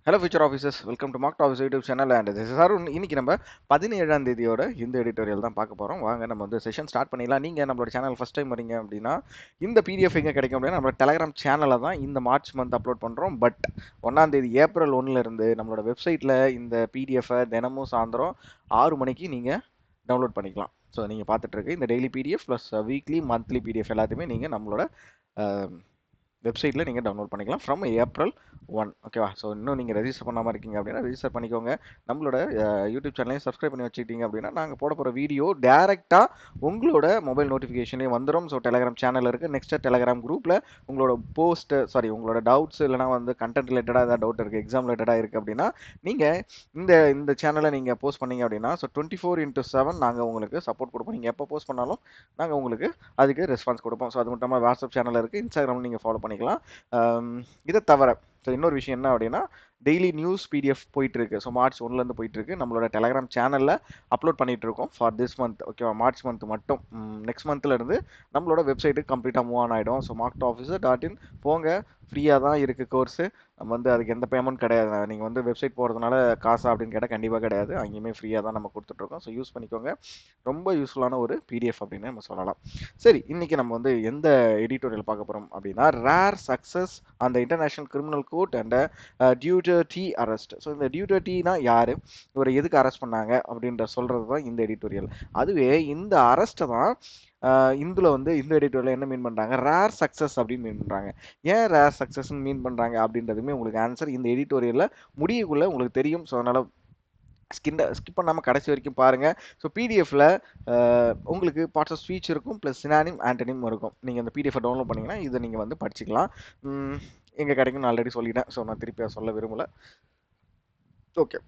Hello future officers, welcome to mark office YouTube channel and this is Arun. இன்னைக்கு நம்ம 17ஆம் தேதியோட இந்த editorial தான் பார்க்க போகிறோம். வாங்க நம்ம வந்து செஷன் ஸ்டார்ட் பண்ணிடலாம். நீங்கள் நம்மளோட சேனல் ஃபஸ்ட் டைம் வரீங்க அப்படின்னா இந்த பிடிஎஃப் எங்கே கிடைக்கும் அப்படின்னா நம்மளோட டெலகிராம் சேனலில் தான் இந்த மார்ச் மந்த் அப்லோட் பண்ணுறோம். பட் 1ஆம் தேதி ஏப்ரல் 1லேருந்து நம்மளோட வெப்சைட்டில் இந்த பிடிஎஃபை தினமும் சாயந்தரம் 6 மணிக்கு நீங்கள் டவுன்லோட் பண்ணிக்கலாம். ஸோ நீங்கள் பார்த்துட்டு இருக்கு இந்த daily PDF plus weekly monthly PDF எல்லாத்தையுமே நீங்கள் நம்மளோட வெப்சைட்டில் நீங்கள் டவுன்லோட் பண்ணிக்கலாம் ஃப்ரம் ஏப்ரல் 1. ஓகேவா? ஸோ இன்னும் நீங்கள் ரெஜிஸ்டர் பண்ணாமல் இருக்கீங்க அப்படின்னா ரெஜிஸ்டர் பண்ணிக்கோங்க. நம்மளோட யூடியூப் சேனலையும் சப்ஸ்கிரைப் பண்ணி வச்சுக்கிட்டீங்க அப்படின்னா நாங்கள் போட போகிற வீடியோ டேரெக்டாக உங்களோட மொபைல் நோட்டிஃபிகேஷன்லேயே வந்துடும். ஸோ டெலகிராம் சேனல் இருக்குது. நெக்ஸ்ட் டெலகிராம் குரூப்பில் உங்களோட உங்களோட டவுட்ஸ் இல்லைனா வந்து கண்டென்ட் ரிலேட்டடாக ஏதாவது டவுட் இருக்குது, எக்ஸாம் ரிலேட்டடாக இருக்குது அப்படின்னா நீங்கள் இந்த சேனலை நீங்கள் போஸ்ட் பண்ணீங்க அப்படின்னா ஸோ 24/7 நாங்கள் உங்களுக்கு சப்போர்ட் கொடுப்போம். நீங்கள் எப்போ போஸ்ட் பண்ணாலும் நாங்கள் உங்களுக்கு அதுக்கு ரெஸ்பான்ஸ் கொடுப்போம். ஸோ அது மட்டும் இல்லாமல் வாட்ஸ்அப் சேனல் இருக்குது, இன்ஸ்டாகிராம் நீங்கள் ஃபாலோ பண்ணிக்கலாம். இதை தவிர ஸோ இன்னொரு விஷயம் என்ன அப்படின்னா டெய்லி நியூஸ் பிடிஎஃப் போயிட்டு இருக்கு. ஸோ மார்ச் 1லேருந்து போயிட்டு இருக்கு. நம்மளோட டெலகிராம் சேனலில் அப்லோட் பண்ணிட்டு இருக்கோம் ஃபார் திஸ் மந்த். ஓகேவா? மார்ச் மந்த் மட்டும். நெக்ஸ்ட் மந்த்ல இருந்து நம்மளோட வெப்சைட்டுக்கு கம்ப்ளீட்டாக மூவ் ஆன் ஆகிடும். ஸோ markedofficer.in போங்க, ஃப்ரீயாக தான் இருக்குது கோர்ஸு. நம்ம வந்து அதுக்கு எந்த பேமெண்ட் கிடையாது. நீங்கள் வந்து வெப்சைட் போகிறதுனால காசா அப்படின்னு கேட்டால் கண்டிப்பாக கிடையாது. அங்கேயுமே ஃப்ரீயாக தான் நம்ம கொடுத்துட்ருக்கோம். ஸோ யூஸ் பண்ணிக்கோங்க. ரொம்ப யூஸ்ஃபுல்லான ஒரு பிடிஎஃப் அப்படின்னு நம்ம சொல்லலாம். சரி, இன்னைக்கு நம்ம வந்து எந்த எடிட்டோரியல் பார்க்க போகிறோம் அப்படின்னா ரேர் சக்ஸஸ் அந்த international criminal court and Duterte arrest. So இந்த டியூட்டர்டினா யார், இவரை எதுக்கு அரெஸ்ட் பண்ணாங்க அப்படின்ற சொல்கிறது தான் இந்த எடிட்டோரியல். அதுவே இந்த அரெஸ்ட்டை தான் இதில் வந்து இந்த எடிட்டோரியல் என்ன மீன் பண்ணுறாங்க, ரேர் சக்ஸஸ் அப்படின்னு மீன் பண்ணுறாங்க. ஏன் ரேர் சக்ஸஸ்ன்னு மீன் பண்ணுறாங்க அப்படின்றதுமே உங்களுக்கு ஆன்சர் இந்த எடிட்டோரியலில் முடியக்குள்ளே உங்களுக்கு தெரியும். ஸோ அதனால் ஸ்கிப் பண்ணாமல் கடைசி வரைக்கும் பாருங்கள். ஸோ பிடிஎஃப்ல உங்களுக்கு பார்ட்ஸ் ஆஃப் ஸ்பீச் இருக்கும், ப்ளஸ் சினானிம் ஆண்டனிம் இருக்கும். நீங்கள் அந்த பிடிஎஃப் டவுன்லோட் பண்ணிங்கன்னா இதை நீங்கள் வந்து படிச்சுக்கலாம். எங்கே கிடைக்கும்னு ஆல்ரெடி சொல்லிட்டேன். ஸோ நான் திருப்பி சொல்ல விரும்பலை. Okay.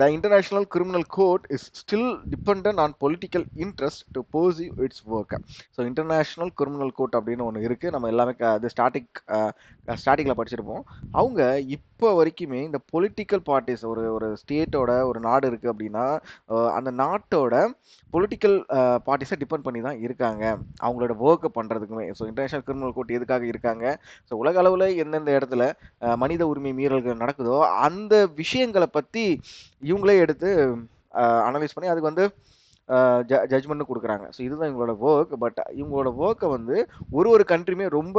The International Criminal Court is still dependent on political interest to pursue its work. So international criminal court அப்படின்னு ஒன்று இருக்குது. நம்ம எல்லாமே அது ஸ்டாட்டிக்கில் படிச்சிருப்போம். அவங்க இப்போ வரைக்குமே இந்த பொலிட்டிக்கல் பார்ட்டிஸ் ஒரு ஸ்டேட்டோட ஒரு நாடு இருக்குது அப்படின்னா அந்த நாட்டோட பொலிட்டிக்கல் பார்ட்டிஸை டிபெண்ட் பண்ணி தான் இருக்காங்க அவங்களோட ஒர்க்கை பண்ணுறதுக்குமே. ஸோ இன்டர்நேஷ்னல் கிரிமினல் கோர்ட் எதுக்காக இருக்காங்க, ஸோ உலக அளவில் எந்தெந்த இடத்துல மனித உரிமை மீறல்கள் நடக்குதோ அந்த விஷயங்களை பற்றி இவங்களே எடுத்து அனலைஸ் பண்ணி அதுக்கு வந்து ஜட்ஜ்மெண்ட் கொடுக்குறாங்க. ஸோ இதுதான் இவங்களோட ஒர்க். பட் இவங்களோட ஒர்க்கை வந்து ஒரு கண்ட்ரியுமே ரொம்ப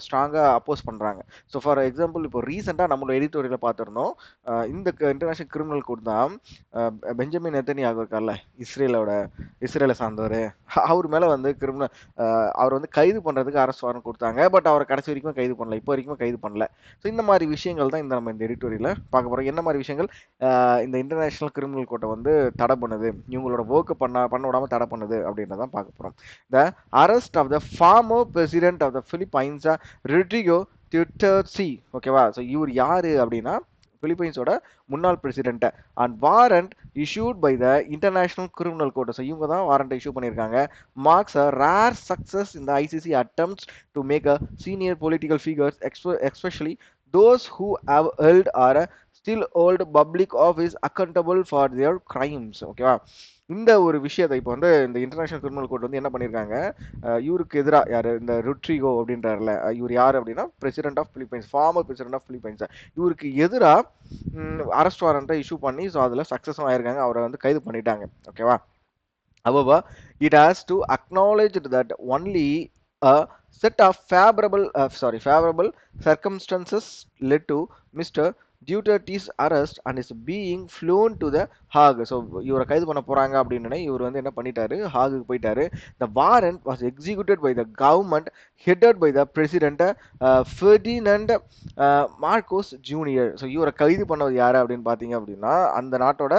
ஸ்ட்ராங்காக அப்போஸ் பண்ணுறாங்க. ஸோ ஃபார் எக்ஸாம்பிள் இப்போ ரீசெண்டாக நம்மளோட எடிட்டோரியலில் பார்த்துருந்தோம். இந்த இன்டர்நேஷனல் கிரிமினல் கோர்ட் தான் பெஞ்சமின் நெத்தன்யாகு இருக்கார்ல, இஸ்ரேலை சார்ந்தவர், அவர் மேலே வந்து அவர் வந்து கைது பண்ணுறதுக்கு அரெஸ்ட் வாரண்ட் கொடுத்தாங்க. பட் அவரை கடைசி வரைக்கும் கைது பண்ணல, இப்போ வரைக்கும் கைது பண்ணல. ஸோ இந்த மாதிரி விஷயங்கள் தான் நம்ம இந்த எடிட்டோரியலில் பார்க்க போகிறோம். என்ன மாதிரி விஷயங்கள் இந்த இன்டர்நேஷனல் கிரிமினல் கோர்ட்டை வந்து தடை பண்ணுது, இவங்களோட ஒர்க்கு பண்ண விடாமல் தடை பண்ணுது அப்படின்றதான் பார்க்க போகிறோம். The arrest of the former president of the Philippines Rodrigo Duterte. ஓகேவா? ஸோ இவர் யாரு அப்படின்னா பிலிப்பைன்ஸோட முன்னாள் president. And warrant issued by the international criminal court. So இவங்க தான் வாரண்ட் இஷ்யூ பண்ணியிருக்காங்க. மார்க்ஸ் அ ரேர் சக்சஸ் இந்த ICC attempts to make a senior political figures especially those who have held or still hold public office accountable for their crimes. ஓகேவா? இந்த ஒரு விஷயத்தை இப்போ வந்து இந்த இன்டர்நேஷனல் கிரிமினல் கோர்ட் வந்து என்ன பண்ணியிருக்காங்க, இவருக்கு எதிராக யார், இந்த ரொட்ரிகோ அப்படின்றார்ல, இவர் யார் அப்படின்னா president of Philippines, former president of Philippines. இவருக்கு எதிராக அரெஸ்ட் வாரண்ட்டை இஷ்யூ பண்ணி ஸோ அதில் சக்ஸஸும் ஆயிருக்காங்க, அவரை வந்து கைது பண்ணிட்டாங்க. ஓகேவா? However, it has to acknowledge that only a set of favorable circumstances led to Mr. Duterte's arrest and is being flown to the Hague. So இவரை கைது பண்ண போறாங்க அப்படின்னு இவர் வந்து என்ன பண்ணிட்டாரு, ஹாகுக்கு போயிட்டாரு. The warrant was executed by the government headed by the president Ferdinand Marcos Jr. So இவரை கைது பண்ணது யாரு அப்படின்னு பார்த்தீங்க அப்படின்னா அந்த நாட்டோட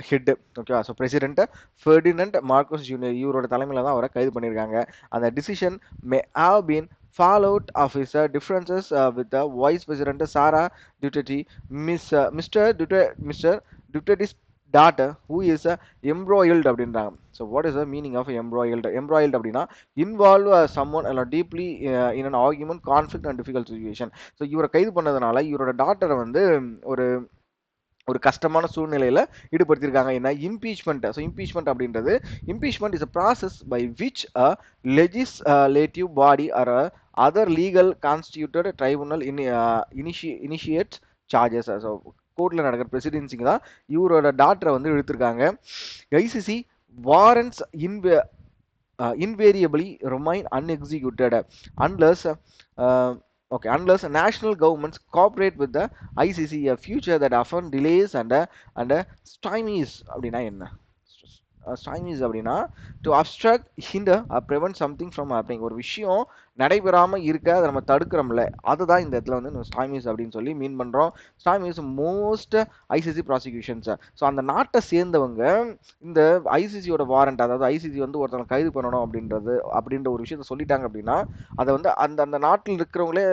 ஹெட். ஓகேவா? So president Ferdinand Marcos junior இவரோட தலைமையில் தான் அவரை கைது பண்ணியிருக்காங்க. அந்த decision may have been followed of his differences with the vice president Sarah Duterte, Mr. Duterte's daughter who is embroiled அப்படின்றாங்க. So what is the meaning of embroiled அப்படின்னா involve someone deeply in an argument, conflict and difficult situation. So இவரை கைது பண்ணதுனால இவரோட டாட்டரை வந்து ஒரு கஷ்டமான சூழ்நிலையில ஈடுபடுத்தியிருக்காங்க. என்ன இம்பீச்மெண்ட். ஸோ இம்பீச்மெண்ட் அப்படின்றது impeachment is a process by which a legislative body or other legal constituted tribunal initiates charges. So கோர்ட்டில் நடக்கிற பிரசிடென்சிக்கு தான் இவரோட டாக்டரை வந்து இழுத்துருக்காங்க. ICC warrants invariably remain unexecuted unless unless national governments cooperate with the ICC, a future that often delays and stymies அப்படின்னா என்ன? stymies அப்படின்னா to obstruct, hinder or prevent something from happening. ஒரு விஷயம் நடைபெறாம இருக்க அதை நம்ம தடுக்கிறோம்ல, அதுதான் இந்த இடத்துல வந்து stymies அப்படின்னு சொல்லி மீன் பண்றோம். stymies most ICC prosecutions. So அந்த நாட்டை சேர்ந்தவங்க இந்த ஐசிசியோட வாரண்ட், அதாவது ஐசிசி வந்து ஒருத்தவங்க கைது பண்ணணும் அப்படின்ற ஒரு விஷயத்த சொல்லிட்டாங்க அப்படின்னா அதை வந்து அந்த அந்த நாட்டில் இருக்கிறவங்களே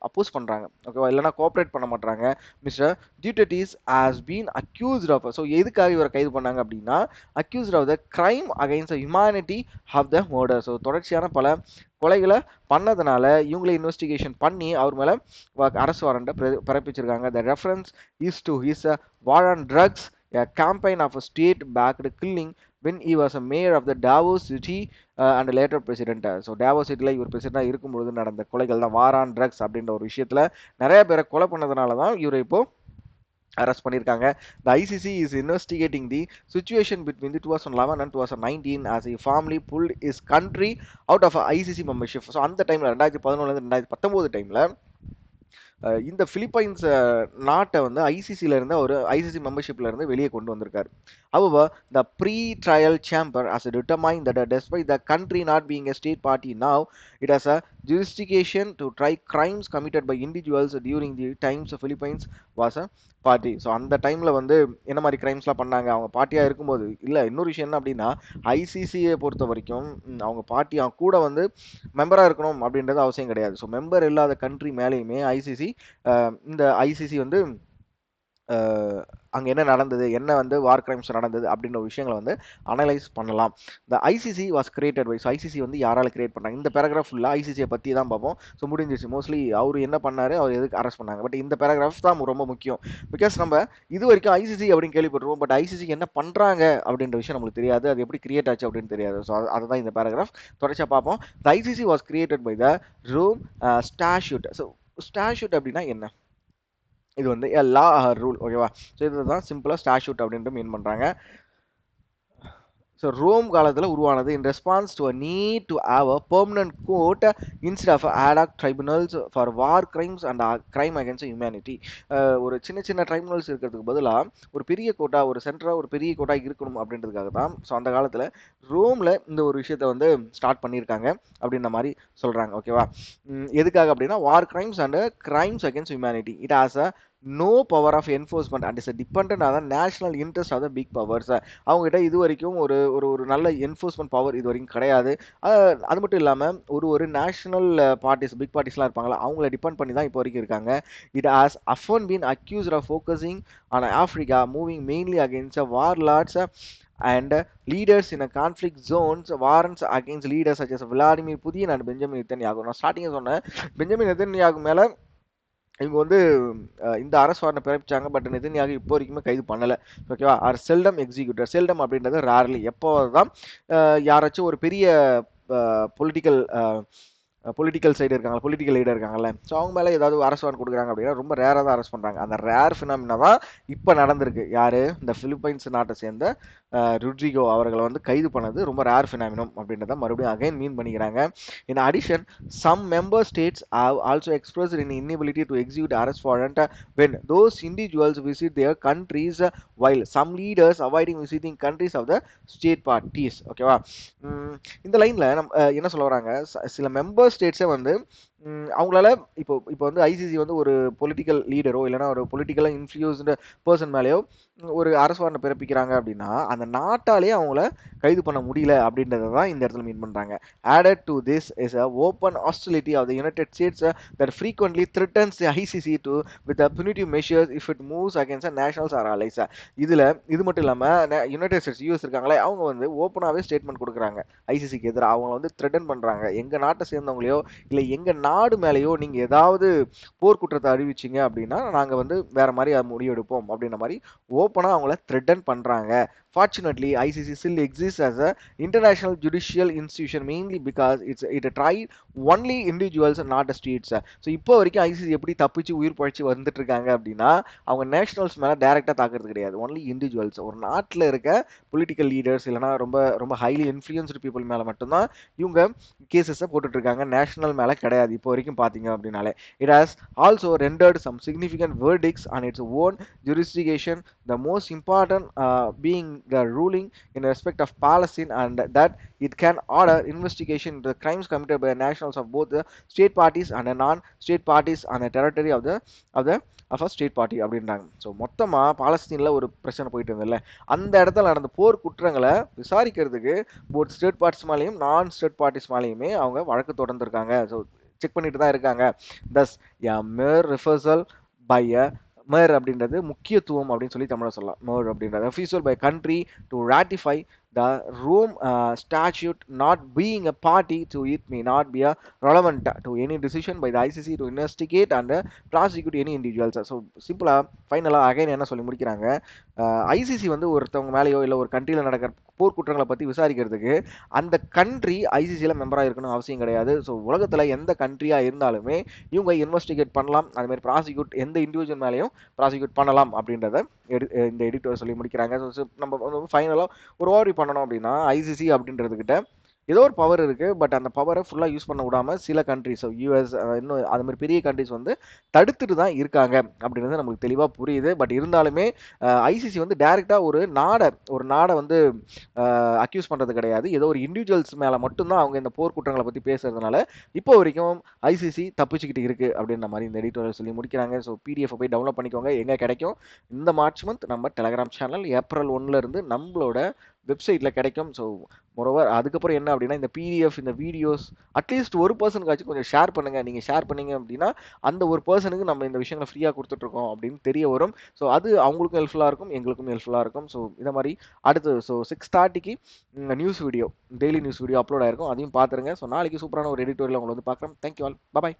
அப்போஸ் பண்றாங்க. ஓகேவா? இல்லைன்னா கோஆப்ரேட் பண்ண மாட்டாங்க. மிஸ்டர் டியூட்டடிஸ் has been accused of, so எதுக்காக இவரை கைது பண்ணாங்க அப்படின்னா accused of the crime against humanity of the murder. So தொடர்ச்சியான பல கொலைகளை பண்ணதுனால இவங்களை இன்வெஸ்டிகேஷன் பண்ணி அவர் மேல அரசு வாரண்ட பிறப்பிச்சிருக்காங்க. The reference is to his war on drugs, a campaign of a state-backed killing when he was a mayor of the Davos city and later president. So Davos சிட்டியில் இவர் பிரசிடண்டாக இருக்கும்பொழுது நடந்த கொலைகள் தான் war on drugs அப்படின்ற ஒரு விஷயத்துல நிறைய பேரை கொலை பண்ணதுனால தான் இவரை இப்போ அரெஸ்ட் பண்ணியிருக்காங்க. The ICC is investigating the situation between the 2011 and 2019 as he formally pulled his country out of ICC membership. So அந்த டைம்ல 2011 2019 டைம்ல இந்த பிலிப்பைன்ஸ் நாட்டை வந்து ஐசிசில இருந்து ஒரு ஐசிசி மெம்பர்ஷிப்ல இருந்து வெளியே கொண்டு வந்திருக்காரு. However, the pre-trial chamber has determined that despite the country not being a state party now, it has a jurisdiction to try crimes committed by individuals during the times the Philippines was a party. So அந்த டைம்ல வந்து என்ன மாதிரி கிரைம்ஸ்லாம் பண்ணாங்க அவங்க பார்ட்டியா இருக்கும்போது. இல்லை, இன்னொரு விஷயம் என்ன அப்படின்னா ஐசிசியை பொறுத்த வரைக்கும் அவங்க பார்ட்டி அவங்க கூட வந்து மெம்பராக இருக்கணும் அப்படின்றது அவசியம் கிடையாது. ஸோ மெம்பர் இல்லாத கண்ட்ரி மேலேயுமே ஐசிசி இந்த ஐசிசி வந்து அங்கே என்ன நடந்தது, என்ன வந்து வார் கிரைம்ஸ் நடந்தது அப்படின்ற விஷயங்களை வந்து அனலைஸ் பண்ணலாம். இந்த ICC was created by, so ICC வந்து யாரால கிரியேட் பண்ணாங்க, இந்த பேராகிராஃப் ஃபுல்லாக ஐசிசியை பற்றி தான் பார்ப்போம். ஸோ முடிஞ்சிச்சு. மோஸ்ட்லி அவர் என்ன பண்ணாரு, அவர் எதுக்கு அரெஸ்ட் பண்ணாங்க, பட் இந்த பேராகிராஃப் தான் ரொம்ப முக்கியம். பிகாஸ் நம்ம இது வரைக்கும் ஐசிசி அப்படின்னு கேள்விப்பட்டிருவோம், பட் ஐசிசி என்ன பண்ணுறாங்க அப்படின்ற விஷயம் நம்மளுக்கு தெரியாது, அது எப்படி கிரியேட் ஆச்சு அப்படின்னு தெரியாது. ஸோ அதை தான் இந்த பேராகிராஃப் தொடர்ச்சியாக பார்ப்போம். The ICC was created by the Rome statute. So statute அப்படின்னா என்ன? இது வந்து லா ரூல். ஓகேவா? ஸோ இதுதான் சிம்பிளாக ஸ்டாட்யூட் அப்படின்ட்டு மீன் பண்ணுறாங்க. ஸோ ரோம் காலத்தில் உருவானது in response to a need to have a permanent court instead of ad hoc tribunals for war crimes and crime against humanity. ஒரு சின்ன சின்ன ட்ரைபுனல்ஸ் இருக்கிறதுக்கு பதிலாக ஒரு பெரிய கோட்டா, ஒரு சென்டராக ஒரு பெரிய கோட்டா இருக்கணும் அப்படின்றதுக்காக தான் ஸோ அந்த காலத்தில் ரோமில் இந்த ஒரு விஷயத்தை வந்து ஸ்டார்ட் பண்ணியிருக்காங்க அப்படின்ற மாதிரி சொல்கிறாங்க. ஓகேவா? எதுக்காக அப்படின்னா war crimes and crimes against humanity. It has a no power of enforcement and is dependent on the national interest of the big powers. அவங்ககிட்ட இது வரைக்கும் ஒரு ஒரு ஒரு நல்ல என்ஃபோர்ஸ்மெண்ட் பவர் இது வரைக்கும் கிடையாது. அது மட்டும் இல்லாமல் ஒரு நேஷனல் பார்ட்டிஸ், பிக் பார்ட்டிஸ்லாம் இருப்பாங்களா, அவங்கள டிபெண்ட் பண்ணி தான் இப்போ வரைக்கும் இருக்காங்க. It has often been accused of focusing on Africa, moving mainly against warlords and leaders in a conflict zones, warrants against leaders such as Vladimir Putin and Benjamin Netanyahu. நான் ஸ்டார்டிங்கே சொன்னேன், பெஞ்சமின் நெதன்யாகு மேலே இவங்க வந்து இந்த அரசு வாரண்டை பிறப்பிச்சாங்க, but Netanyahu இப்போ வரைக்குமே கைது பண்ணலை. ஓகேவா? Are seldom executor. செல்டம் அப்படின்றது ரேர்லி, எப்போ தான் யாராச்சும் ஒரு பெரிய பொலிட்டிக்கல் சைடு இருக்காங்க, பொலிட்டிக்கல் லீடர் இருக்காங்கல்ல, ஸோ அவங்க மேலே ஏதாவது அரசு வாரண்ட் கொடுக்குறாங்க அப்படின்னா ரொம்ப ரேராக தான் அரெஸ்ட் பண்ணுறாங்க. அந்த ரேர் ஃபினாமினா தான் இப்போ நடந்திருக்கு. யார்? இந்த பிலிப்பைன்ஸ் நாட்டை சேர்ந்த ருட்ரிகோ அவர்களை வந்து கைது பண்ணது ரொம்ப ரேர் ஃபினாமினம் அப்படின்றத மறுபடியும் அகைன் மீன் பண்ணிக்கிறாங்க. In addition, some member states have also expressed in inability to execute arrest warrant when those individuals visit their countries, while some leaders avoiding visiting countries of the state parties. ஓகேவா? இந்த லைன்ல நம்ம என்ன சொல்ல வராங்க, சில member ஸ்டேட்ஸே வந்து அவங்களால இப்போ வந்து ஐசிசி வந்து ஒரு பொலிட்டிக்கல் லீடரோ இல்லைன்னா ஒரு பொலிட்டிக்கலாக இன்ஃப்ளூயன்ஸ்டு பர்சன் மேலேயோ ஒரு அரசு வாரண்டை பிறப்பிக்கிறாங்க அப்படின்னா அந்த நாட்டாலே அவங்கள கைது பண்ண முடியல அப்படின்றத தான் இந்த இடத்துல மீன் பண்ணுறாங்க. Added to this is a open hostility of the United States that frequently threatens the ICC with the punitive measures if it moves against the nationals or allies. இது மட்டும் இல்லாமல் யுனைடெட் ஸ்டேட்ஸ், யூஎஸ் இருக்காங்களே, அவங்க வந்து ஓப்பனாகவே statement கொடுக்குறாங்க ஐசிசிக்கு எதிராக. அவங்க வந்து த்ரெட்டன் பண்ணுறாங்க, எங்கள் நாட்டை சேர்ந்தவங்களையோ இல்லை எங்கள் நாடு மேலேயோ நீங்க ஏதாவது போர்க்குற்றத்தை அறிவிச்சீங்க அப்படின்னா நாங்க வந்து வேற மாதிரி முடிவெடுப்போம் அப்படின்ற மாதிரி ஓப்பனா அவங்கள த்ரெட்டன் பண்றாங்க. Fortunately, ICC still exists as a international judicial institution mainly because it tried only individuals and not the states. So இப்போ வரைக்கும் ஐசிசி எப்படி தப்பிச்சு உயிர் பழிச்சு வந்துட்டு இருக்காங்க அப்படின்னா அவங்க நேஷனல்ஸ் மேல டைரக்டா தாக்குறது கிடையாது, ஒன்லி இண்டிவிஜுவல்ஸ். ஒரு நாட்டில் இருக்க பொலிட்டிக்கல் லீடர்ஸ் இல்லைனா ரொம்ப ரொம்ப ஹைலி இன்ஃப்ளூயன்ஸ்டு பீப்புள் மேல மட்டும்தான் இவங்க கேசஸை போட்டுட்டு இருக்காங்க, நேஷனல் மேல கிடையாது இப்போ வரைக்கும் பாத்தீங்க அப்படின்னாலே. It has also rendered some significant verdicts on its own jurisdiction, the most important being the ruling in respect of Palestine, and that it can order investigation into the crimes committed by the nationals of both the state parties and the non-state parties on the territory of a state party அப்படின்றாங்க. So மொத்தமா பாலஸ்தீன்ல ஒரு பிரச்சனை போயிட்டு இருந்ததுல்ல, அந்த இடத்துல நடந்த போர் குற்றங்களை விசாரிக்கிறதுக்கு both state parties மேலேயும் நான் ஸ்டேட் பார்ட்டிஸ் மேலேயுமே அவங்க வழக்கு தொடர்ந்துருக்காங்க. ஸோ செக் பண்ணிட்டு தான் இருக்காங்க. thus a mere reversal by a mer அப்படின்றது முக்கியத்துவம் அப்படின்னு சொல்லி தமிழ சொல்லலாம். mer அப்படின்றது refusal by country to ratify the Rome statute not being a party to it may not be a relevant to any decision by the ICC to investigate and prosecute any individuals. So சிம்பிளா ஃபைனலா again என்ன சொல்லி முடிக்கிறாங்க, ICC வந்து ஒருத்தவங்க மேலேயோ இல்லை ஒரு கண்ட்ரியில் நடக்கிற போர்க்குற்றங்களை பற்றி விசாரிக்கிறதுக்கு அந்த கண்ட்ரி ஐசிசியில் மெம்பராக இருக்கணும் அவசியம் கிடையாது. ஸோ உலகத்தில் எந்த கண்ட்ரியாக இருந்தாலுமே இவங்க இன்வெஸ்டிகேட் பண்ணலாம், அதுமாதிரி ப்ராசிக்யூட் எந்த இண்டிவிஜுவல் மேலேயும் ப்ராசிக்யூட் பண்ணலாம் அப்படின்றத இந்த எடிட்டர் சொல்லி முடிக்கிறாங்க. ஸோ நம்ம ஃபைனலாக ஒரு ஓவரி பண்ணணும் அப்படின்னா ஐசிசி அப்படின்றதுக்கிட்ட ஏதோ ஒரு பவர் இருக்கு, பட் அந்த பவரை ஃபுல்லாக யூஸ் பண்ண விடாம சில கண்ட்ரிஸ் யூஎஸ் இன்னும் அது மாதிரி பெரிய கண்ட்ரிஸ் வந்து தடுத்துட்டு தான் இருக்காங்க அப்படின்றது நமக்கு தெளிவாக புரியுது. பட் இருந்தாலுமே ஐசிசி வந்து டைரக்டா ஒரு நாடை வந்து அக்யூஸ் பண்றது கிடையாது, ஏதோ ஒரு இண்டிவிஜுவல்ஸ் மேல மட்டும்தான் அவங்க இந்த போர்க்குற்றங்களை பத்தி பேசுறதுனால இப்போ வரைக்கும் ஐசிசி தப்பிச்சுக்கிட்டு இருக்கு அப்படின்ற மாதிரி இந்த எடிட்டோரியல் சொல்லி முடிக்கிறாங்க. ஸோ பிடிஎஃப் போய் டவுன்லோட் பண்ணிக்கோங்க, எங்க கிடைக்கும் இந்த மார்ச் மந்த் நம்ம டெலகிராம் சேனல் ஏப்ரல் 1ல இருந்து நம்மளோட வெப்சைட்ல கிடைக்கும். ஸோ மொரோவர் அதுக்கப்புறம் என்ன அப்படின்னா இந்த பிடிஎஃப் இந்த வீடியோஸ் அட்லீஸ்ட் ஒரு பர்சனுக்காச்சும் கொஞ்சம் ஷேர் பண்ணுங்க. நீங்க ஷேர் பண்ணீங்க அப்படின்னா அந்த ஒரு பர்சனுக்கு நம்ம இந்த விஷயங்களை ஃப்ரீயா கொடுத்துட்டு இருக்கோம் அப்படின்னு தெரிய வரும். ஸோ அது அவங்களுக்கும் ஹெல்ப்ஃபுல்லா இருக்கும், எங்களுக்கும் ஹெல்ப்ஃபுல்லா இருக்கும். ஸோ இந்த மாதிரி அடுத்து 6:30க்கு news video, daily news video upload ஆயிருக்கும், அதையும் பார்த்துருங்க. ஸோ நாளைக்கு சூப்பரான ஒரு எடிட்டோரியல் உங்களை வந்து பார்க்குறேன். தேங்க்யூ ஆல், பாய்.